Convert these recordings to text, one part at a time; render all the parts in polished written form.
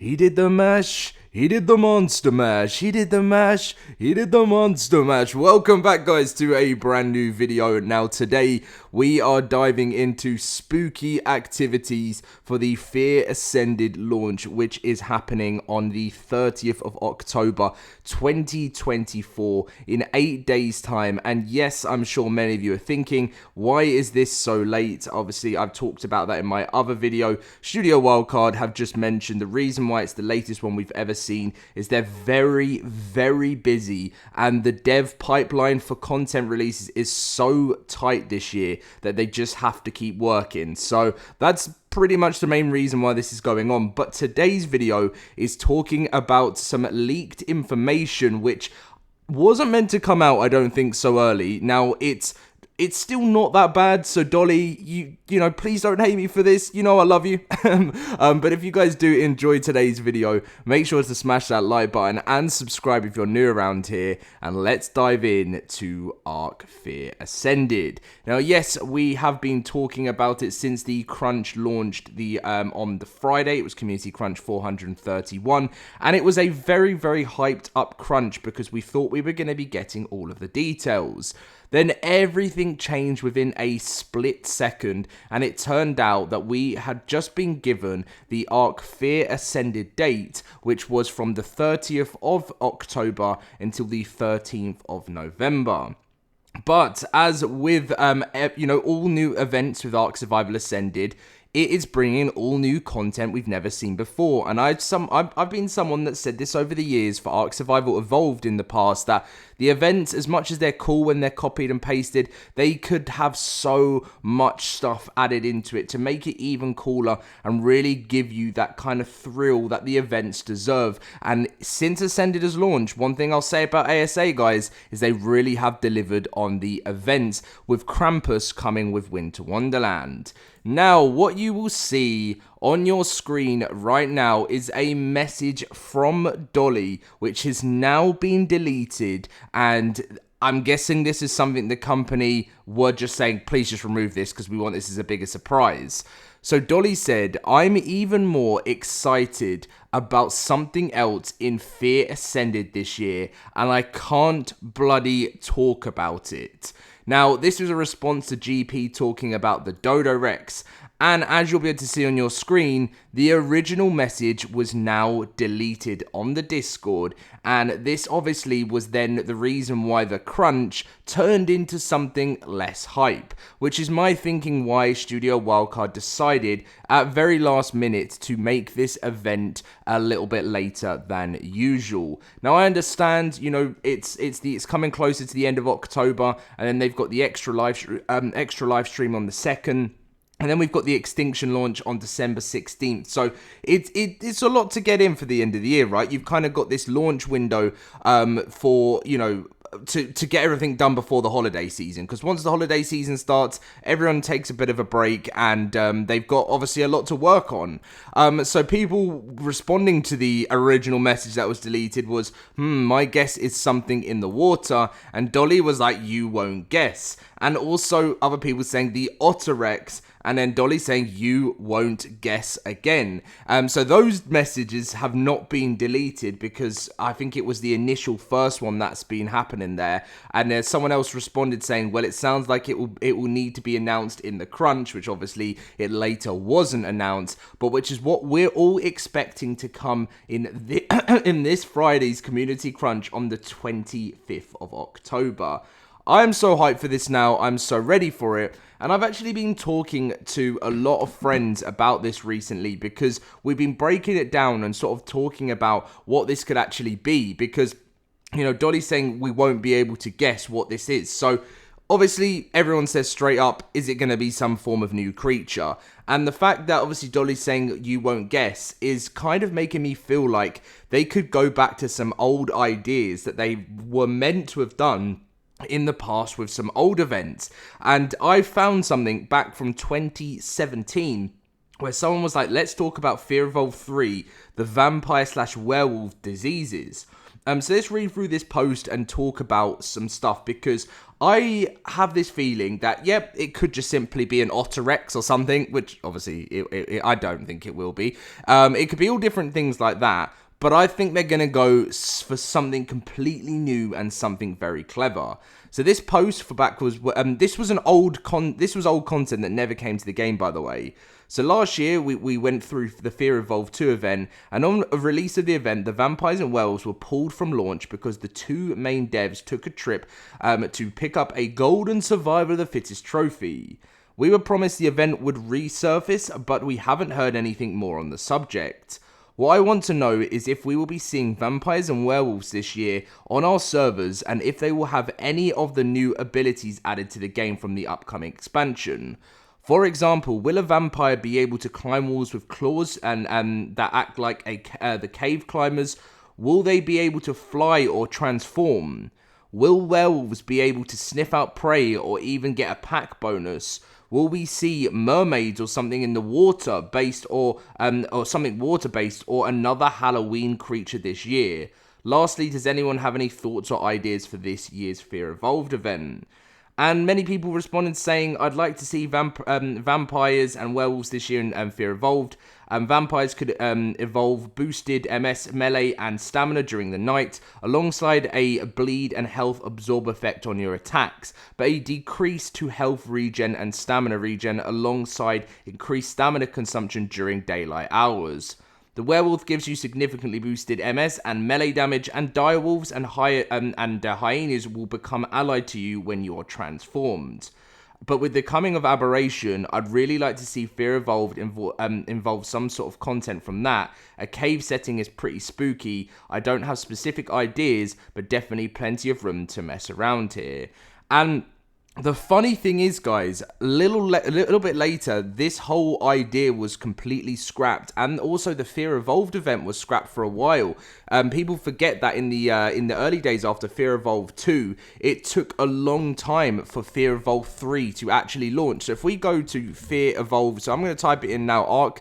He did the mash. He did the monster mash. He did the mash. He did the monster mash. Welcome back, guys, to a brand new video. Now, today we are diving into spooky activities for the Fear Ascended launch, which is happening on the 30th of October 2024 in 8 days' time. And yes, I'm sure many of you are thinking, why is this so late? Obviously, I've talked about that in my other video. Studio Wildcard have just mentioned the reason why it's the latest one we've ever seen is they're very busy, and the dev pipeline for content releases is so tight this year that they just have to keep working. So that's pretty much the main reason why this is going on. But today's video is talking about some leaked information which wasn't meant to come out, I don't think, so early. Now, it's still not that bad, so Dolly, you know, please don't hate me for this. You know I love you. But if you guys do enjoy today's video, make sure to smash that like button and subscribe if you're new around here. And let's dive in to ARK Fear Ascended. Now, yes, we have been talking about it since the crunch launched on the Friday. It was Community Crunch 431, and it was a very hyped up crunch because we thought we were going to be getting all of the details. Then everything changed within a split second, and it turned out that we had just been given the ARK Fear Ascended date, which was from the 30th of October until the 13th of November. But as with, all new events with ARK Survival Ascended, it is bringing all new content we've never seen before. And I've been someone that said this over the years for ARK Survival Evolved in the past, that the events, as much as they're cool when they're copied and pasted, they could have so much stuff added into it to make it even cooler and really give you that kind of thrill that the events deserve. And since Ascended has launched, one thing I'll say about ASA, guys, is they really have delivered on the events, with Krampus coming with Winter Wonderland. Now, what you will see on your screen right now is a message from Dolly, which has now been deleted, and I'm guessing this is something the company were just saying, please just remove this because we want this as a bigger surprise. So Dolly said, I'm even more excited about something else in Fear Ascended this year, and I can't bloody talk about it. Now, this was a response to GP talking about the Dodo Rex, and as you'll be able to see on your screen, the original message was now deleted on the Discord, and this obviously was then the reason why the crunch turned into something less hype, which is my thinking why Studio Wildcard decided at very last minute to make this event a little bit later than usual. Now, I understand, you know, it's coming closer to the end of October, and then they've got the extra live stream on the 2nd. And then we've got the Extinction launch on December 16th. So it's a lot to get in for the end of the year, right? You've kind of got this launch window for, you know, to get everything done before the holiday season. Because once the holiday season starts, everyone takes a bit of a break, and they've got obviously a lot to work on. So people responding to the original message that was deleted was, my guess is something in the water. And Dolly was like, you won't guess. And also other people saying the Otter Rex, and then Dolly saying, you won't guess again. So those messages have not been deleted because I think it was the initial first one that's been happening there. And someone else responded saying, well, it sounds like it will need to be announced in the crunch, which obviously it later wasn't announced, but which is what we're all expecting to come in in this Friday's community crunch on the 25th of October. I am so hyped for this now. I'm so ready for it. And I've actually been talking to a lot of friends about this recently because we've been breaking it down and sort of talking about what this could actually be. Because, you know, Dolly's saying we won't be able to guess what this is. So obviously, everyone says straight up, is it going to be some form of new creature? And the fact that obviously Dolly's saying you won't guess is kind of making me feel like they could go back to some old ideas that they were meant to have done in the past with some old events. And I found something back from 2017 where someone was like, let's talk about Fear Evolved 3, the vampire/werewolf diseases. So let's read through this post and talk about some stuff, because I have this feeling that, yep, it could just simply be an Otter Rex or something, which obviously I don't think it will be. It could be all different things like that, but I think they're going to go for something completely new and something very clever. So this post for back was, this was old content that never came to the game, by the way. So last year, we went through the Fear Evolved 2 event, and on the release of the event, the vampires and werewolves were pulled from launch because the two main devs took a trip to pick up a golden survival of the fittest trophy. We were promised the event would resurface, but we haven't heard anything more on the subject. What I want to know is if we will be seeing vampires and werewolves this year on our servers, and if they will have any of the new abilities added to the game from the upcoming expansion. For example, will a vampire be able to climb walls with claws and that act like the cave climbers? Will they be able to fly or transform? Will werewolves be able to sniff out prey or even get a pack bonus? Will we see mermaids or something in the water based or something water based or another Halloween creature this year? Lastly, does anyone have any thoughts or ideas for this year's Fear Evolved event? And many people responded saying, I'd like to see vampires and werewolves this year in Fear Evolved. Vampires could evolve boosted MS, melee, and stamina during the night, alongside a bleed and health absorb effect on your attacks, but a decrease to health regen and stamina regen alongside increased stamina consumption during daylight hours. The werewolf gives you significantly boosted MS and melee damage, and direwolves and hyenas will become allied to you when you're transformed. But with the coming of Aberration, I'd really like to see Fear Evolved involve some sort of content from that. A cave setting is pretty spooky. I don't have specific ideas, but definitely plenty of room to mess around here. And the funny thing is, guys, a little bit later, this whole idea was completely scrapped, and also the Fear Evolved event was scrapped for a while. People forget that in the early days after Fear Evolved 2, it took a long time for Fear Evolved 3 to actually launch. So if we go to Fear Evolved, so I'm going to type it in now, ARK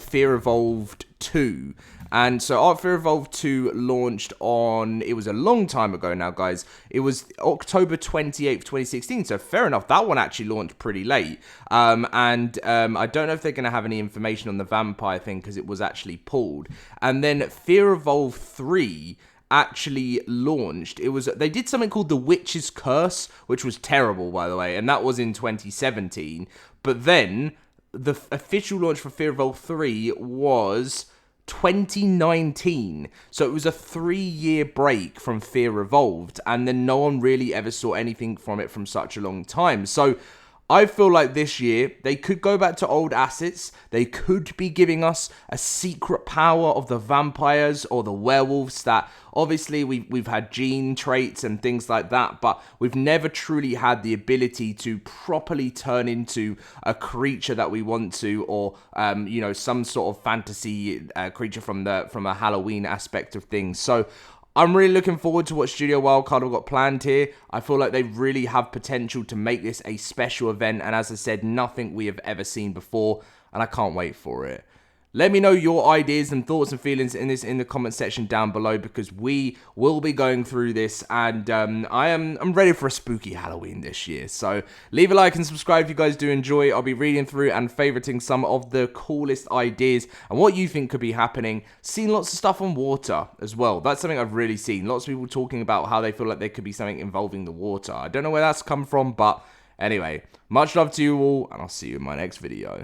Fear Evolved 2. And so ARK Fear Evolved 2 launched on, it was a long time ago now, guys. It was October 28th, 2016. So fair enough, that one actually launched pretty late. I don't know if they're going to have any information on the vampire thing because it was actually pulled. And then Fear Evolved 3 actually launched. They did something called the Witch's Curse, which was terrible, by the way. And that was in 2017. But then the official launch for Fear Evolved 3 was 2019, so it was a 3-year break from Fear Evolved, and then no one really ever saw anything from it from such a long time. So I feel like this year they could go back to old assets. They could be giving us a secret power of the vampires or the werewolves that obviously we've had gene traits and things like that, but we've never truly had the ability to properly turn into a creature that we want to, or some sort of fantasy creature from a Halloween aspect of things. So I'm really looking forward to what Studio Wildcard have got planned here. I feel like they really have potential to make this a special event, and as I said, nothing we have ever seen before, and I can't wait for it. Let me know your ideas and thoughts and feelings in the comment section down below, because we will be going through this, and I'm ready for a spooky Halloween this year. So leave a like and subscribe if you guys do enjoy. I'll be reading through and favoriting some of the coolest ideas and what you think could be happening. Seen lots of stuff on water as well. That's something I've really seen. Lots of people talking about how they feel like there could be something involving the water. I don't know where that's come from, but anyway, much love to you all, and I'll see you in my next video.